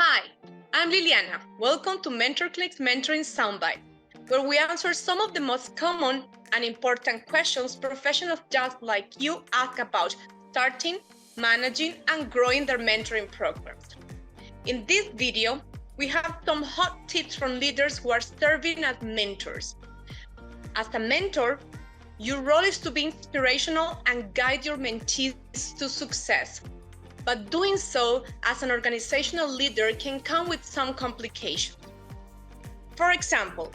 Hi, I'm Liliana. Welcome to MentorcliQ's Mentoring Soundbites, where we answer some of the most common and important questions professionals just like you ask about starting, managing, and growing their mentoring programs. In this video, we have some hot tips from leaders who are serving as mentors. As a mentor, your role is to be inspirational and guide your mentees to success. But doing so as an organizational leader can come with some complications. For example,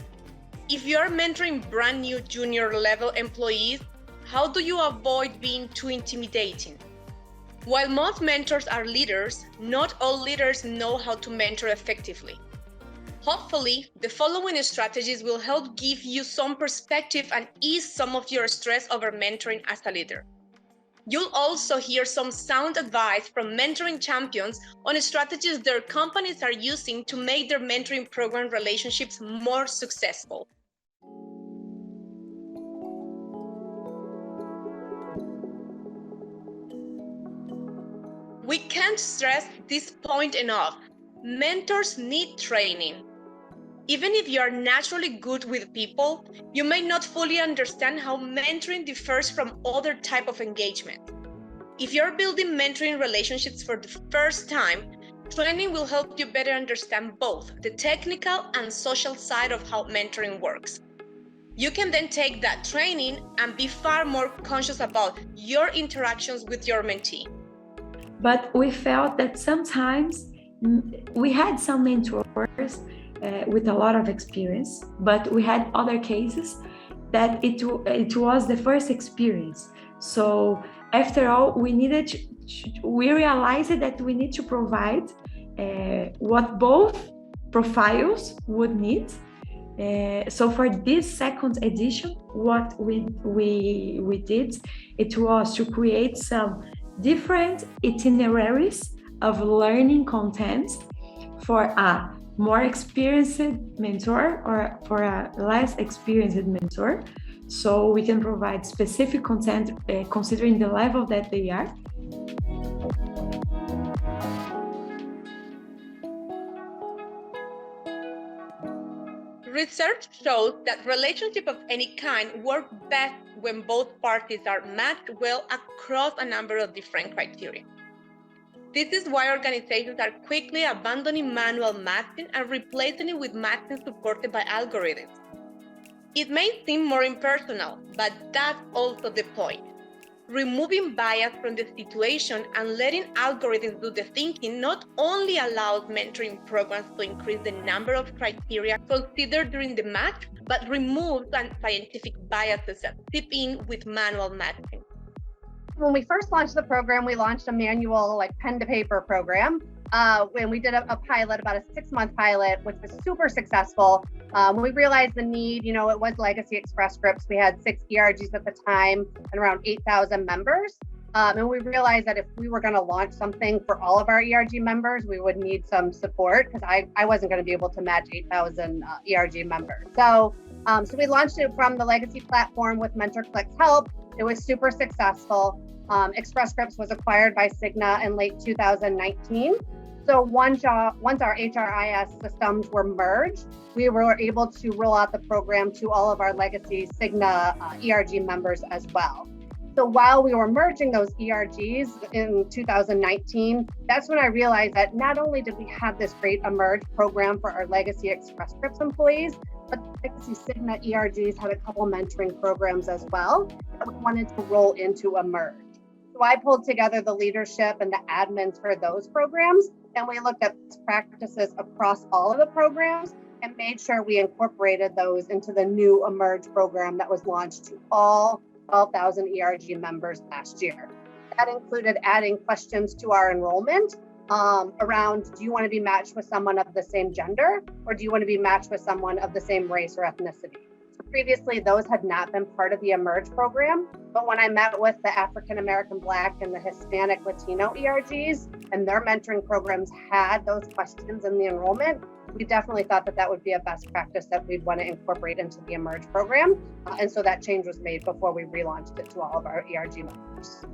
if you are mentoring brand new junior level employees, how do you avoid being too intimidating? While most mentors are leaders, not all leaders know how to mentor effectively. Hopefully, the following strategies will help give you some perspective and ease some of your stress over mentoring as a leader. You'll also hear some sound advice from mentoring champions on strategies their companies are using to make their mentoring program relationships more successful. We can't stress this point enough. Mentors need training. Even if you are naturally good with people, you may not fully understand how mentoring differs from other types of engagement. If you're building mentoring relationships for the first time, training will help you better understand both the technical and social side of how mentoring works. You can then take that training and be far more conscious about your interactions with your mentee. But we felt that sometimes we had some mentors with a lot of experience, but we had other cases that it was the first experience. So after all, we realized that we need to provide what both profiles would need. So for this second edition, what we did, it was to create some different itineraries of learning content for a more experienced mentor or for a less experienced mentor, so we can provide specific content considering the level that they are. Research shows that relationships of any kind work best when both parties are matched well across a number of different criteria. This is why organizations are quickly abandoning manual matching and replacing it with matching supported by algorithms. It may seem more impersonal, but that's also the point. Removing bias from the situation and letting algorithms do the thinking not only allows mentoring programs to increase the number of criteria considered during the match, but removes scientific biases that seep in with manual matching. When we first launched the program, we launched a manual, pen to paper program. When we did a pilot, about a 6-month pilot, which was super successful. We realized the need, it was Legacy Express Scripts. We had 6 ERGs at the time and around 8,000 members. And we realized that if we were going to launch something for all of our ERG members, we would need some support because I wasn't going to be able to match 8,000 ERG members. So we launched it from the Legacy platform with MentorcliQ's help. It was super successful. Express Scripts was acquired by Cigna in late 2019. So once our HRIS systems were merged, we were able to roll out the program to all of our legacy Cigna ERG members as well. So while we were merging those ERGs in 2019, that's when I realized that not only did we have this great Emerge program for our legacy Express Scripts employees, but legacy Cigna ERGs had a couple mentoring programs as well that we wanted to roll into Emerge. So I pulled together the leadership and the admins for those programs, and we looked at practices across all of the programs and made sure we incorporated those into the new Emerge program that was launched to all 12,000 ERG members last year. That included adding questions to our enrollment around, do you want to be matched with someone of the same gender, or do you want to be matched with someone of the same race or ethnicity? So previously, those had not been part of the Emerge program, but when I met with the African American, Black, and the Hispanic Latino ERGs, and their mentoring programs had those questions in the enrollment, we definitely thought that would be a best practice that we'd want to incorporate into the Emerge program. And so that change was made before we relaunched it to all of our ERG members.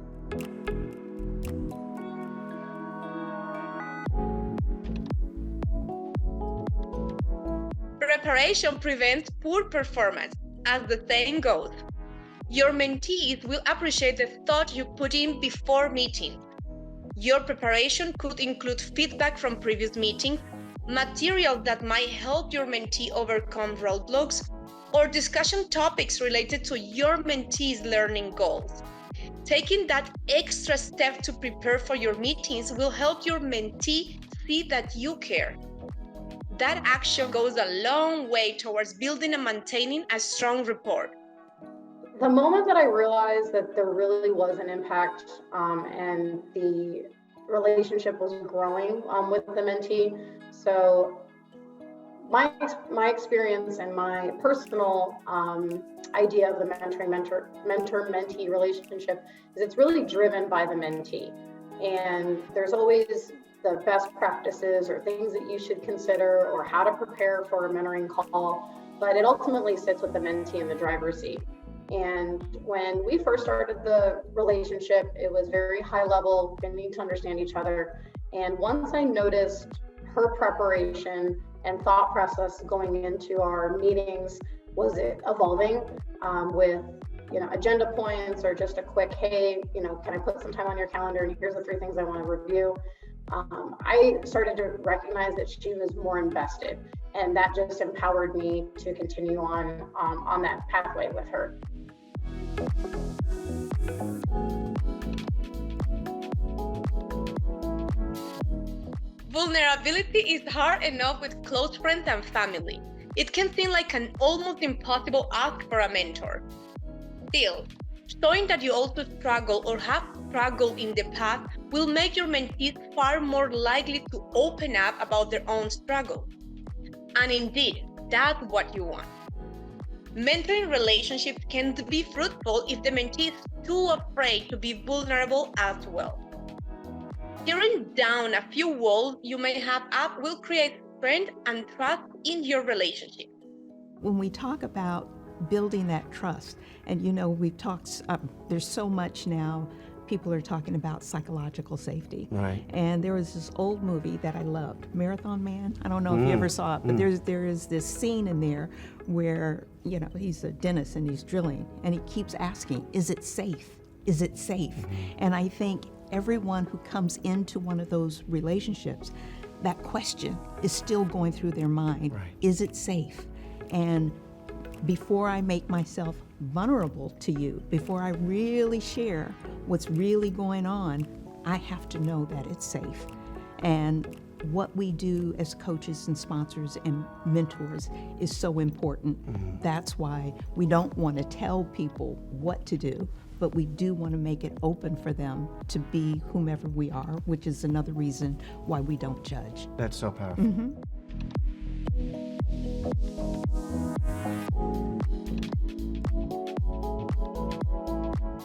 Preparation prevents poor performance, as the saying goes. Your mentees will appreciate the thought you put in before meeting. Your preparation could include feedback from previous meetings, material that might help your mentee overcome roadblocks, or discussion topics related to your mentee's learning goals. Taking that extra step to prepare for your meetings will help your mentee see that you care. That action goes a long way towards building and maintaining a strong rapport. The moment that I realized that there really was an impact and the relationship was growing with the mentee. So my experience and my personal idea of the mentor-mentee relationship is it's really driven by the mentee. And there's always the best practices or things that you should consider or how to prepare for a mentoring call, but it ultimately sits with the mentee in the driver's seat. And when we first started the relationship, it was very high level, getting to understand each other. And once I noticed her preparation and thought process going into our meetings was evolving with agenda points or just a quick, hey, can I put some time on your calendar and here's the 3 things I want to review. I started to recognize that she was more invested, and that just empowered me to continue on that pathway with her. Vulnerability is hard enough with close friends and family. It can seem like an almost impossible ask for a mentor. Still, showing that you also struggle or have struggled in the past will make your mentees far more likely to open up about their own struggle. And indeed, that's what you want. Mentoring relationships can be fruitful if the mentee is too afraid to be vulnerable as well. Tearing down a few walls you may have up will create strength and trust in your relationship. When we talk about building that trust, and we've talked, there's so much now, people are talking about psychological safety. Right. And there was this old movie that I loved, Marathon Man. I don't know if you ever saw it, but there is this scene in there where, he's a dentist and he's drilling and he keeps asking, is it safe? Is it safe? And I think everyone who comes into one of those relationships, that question is still going through their mind. Right. Is it safe? And before I make myself vulnerable to you, before I really share what's really going on, I have to know that it's safe. And what we do as coaches and sponsors and mentors is so important. That's why we don't want to tell people what to do, but we do want to make it open for them to be whomever we are, which is another reason why we don't judge. That's so powerful.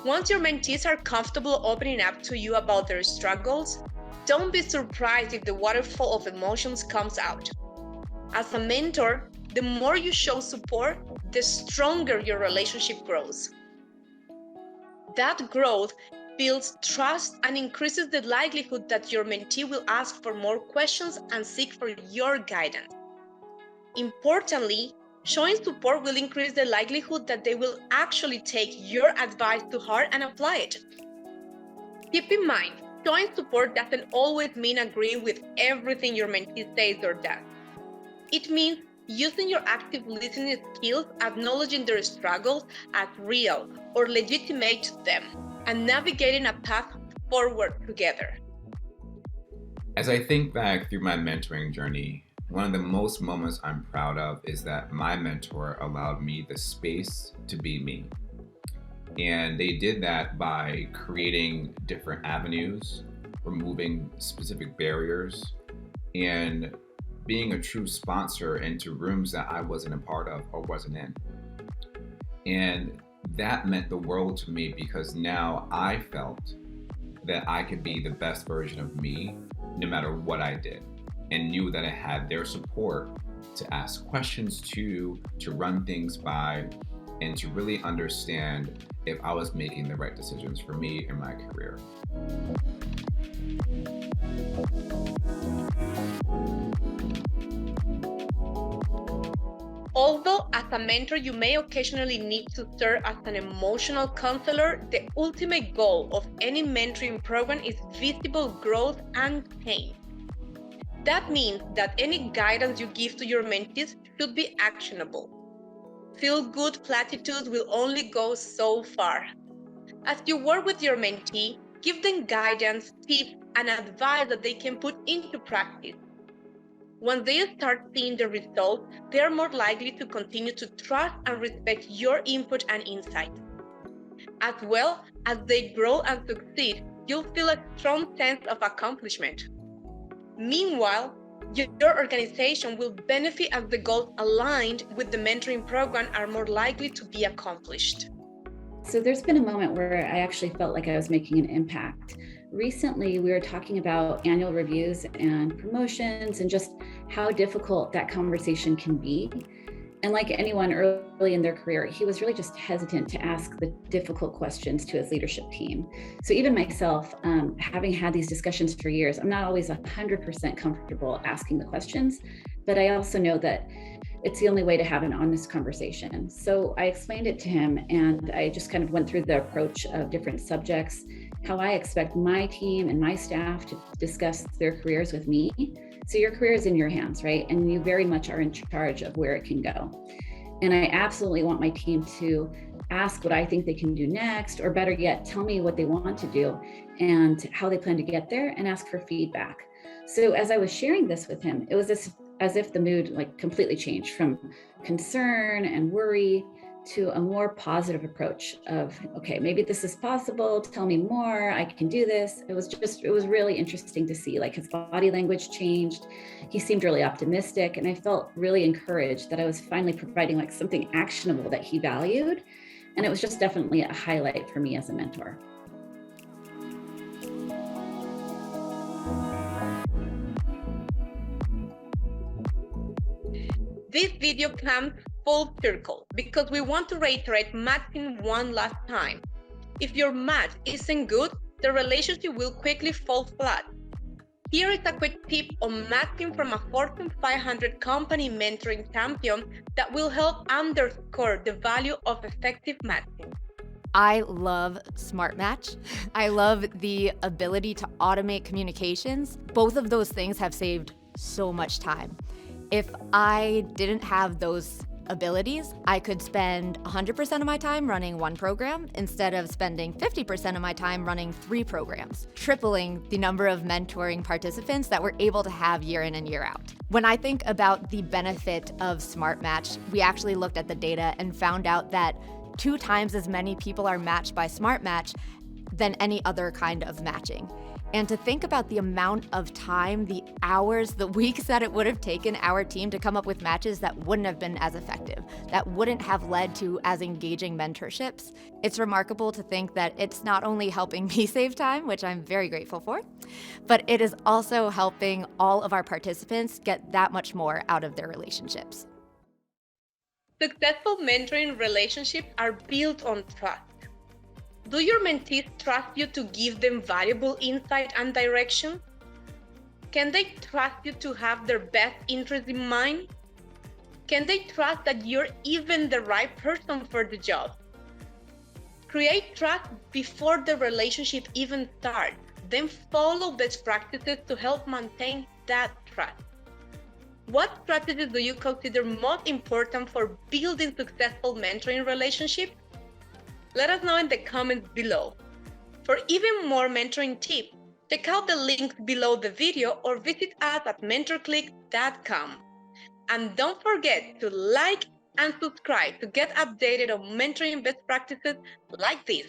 Once your mentees are comfortable opening up to you about their struggles, don't be surprised if the waterfall of emotions comes out. As a mentor, the more you show support, the stronger your relationship grows. That growth builds trust and increases the likelihood that your mentee will ask for more questions and seek for your guidance. Importantly, showing support will increase the likelihood that they will actually take your advice to heart and apply it. Keep in mind, showing support doesn't always mean agreeing with everything your mentee says or does. It means using your active listening skills, acknowledging their struggles as real or legitimate to them, and navigating a path forward together. As I think back through my mentoring journey, one of the most moments I'm proud of is that my mentor allowed me the space to be me. And they did that by creating different avenues, removing specific barriers, and being a true sponsor into rooms that I wasn't a part of or wasn't in. And that meant the world to me because now I felt that I could be the best version of me no matter what I did, and knew that I had their support to ask questions to run things by, and to really understand if I was making the right decisions for me in my career. a mentor, you may occasionally need to serve as an emotional counselor. The ultimate goal of any mentoring program is visible growth and change. That means that any guidance you give to your mentees should be actionable. Feel-good platitudes will only go so far. As you work with your mentee, give them guidance, tips, and advice that they can put into practice. Once they start seeing the results, they are more likely to continue to trust and respect your input and insight. As well as they grow and succeed, you'll feel a strong sense of accomplishment. Meanwhile, your organization will benefit as the goals aligned with the mentoring program are more likely to be accomplished. So there's been a moment where I actually felt like I was making an impact. Recently, we were talking about annual reviews and promotions and just how difficult that conversation can be. And like anyone early in their career, he was really just hesitant to ask the difficult questions to his leadership team. So even myself, having had these discussions for years, I'm not always 100% comfortable asking the questions, but I also know that it's the only way to have an honest conversation. So I explained it to him, and I just kind of went through the approach of different subjects, how I expect my team and my staff to discuss their careers with me. So your career is in your hands, right? And you very much are in charge of where it can go. And I absolutely want my team to ask what I think they can do next, or better yet, tell me what they want to do and how they plan to get there, and ask for feedback. So as I was sharing this with him, it was as if the mood like completely changed from concern and worry to a more positive approach of, okay, maybe this is possible, tell me more, I can do this. It was really interesting to see, like, his body language changed. He seemed really optimistic, and I felt really encouraged that I was finally providing like something actionable that he valued. And it was just definitely a highlight for me as a mentor. This video comes full circle because we want to reiterate matching one last time. If your match isn't good, the relationship will quickly fall flat. Here is a quick tip on matching from a Fortune 500 company mentoring champion that will help underscore the value of effective matching. I love Smart Match. I love the ability to automate communications. Both of those things have saved so much time. If I didn't have those abilities, I could spend 100% of my time running one program instead of spending 50% of my time running 3 programs, tripling the number of mentoring participants that we're able to have year in and year out. When I think about the benefit of Smart Match, we actually looked at the data and found out that 2 times as many people are matched by Smart Match than any other kind of matching. And to think about the amount of time, the hours, the weeks that it would have taken our team to come up with matches that wouldn't have been as effective, that wouldn't have led to as engaging mentorships. It's remarkable to think that it's not only helping me save time, which I'm very grateful for, but it is also helping all of our participants get that much more out of their relationships. Successful mentoring relationships are built on trust. Do your mentees trust you to give them valuable insight and direction? Can they trust you to have their best interest in mind? Can they trust that you're even the right person for the job? Create trust before the relationship even starts, then follow best practices to help maintain that trust. What strategies do you consider most important for building successful mentoring relationships? Let us know in the comments below. For even more mentoring tips, check out the links below the video or visit us at mentorcliq.com. And don't forget to like and subscribe to get updated on mentoring best practices like this.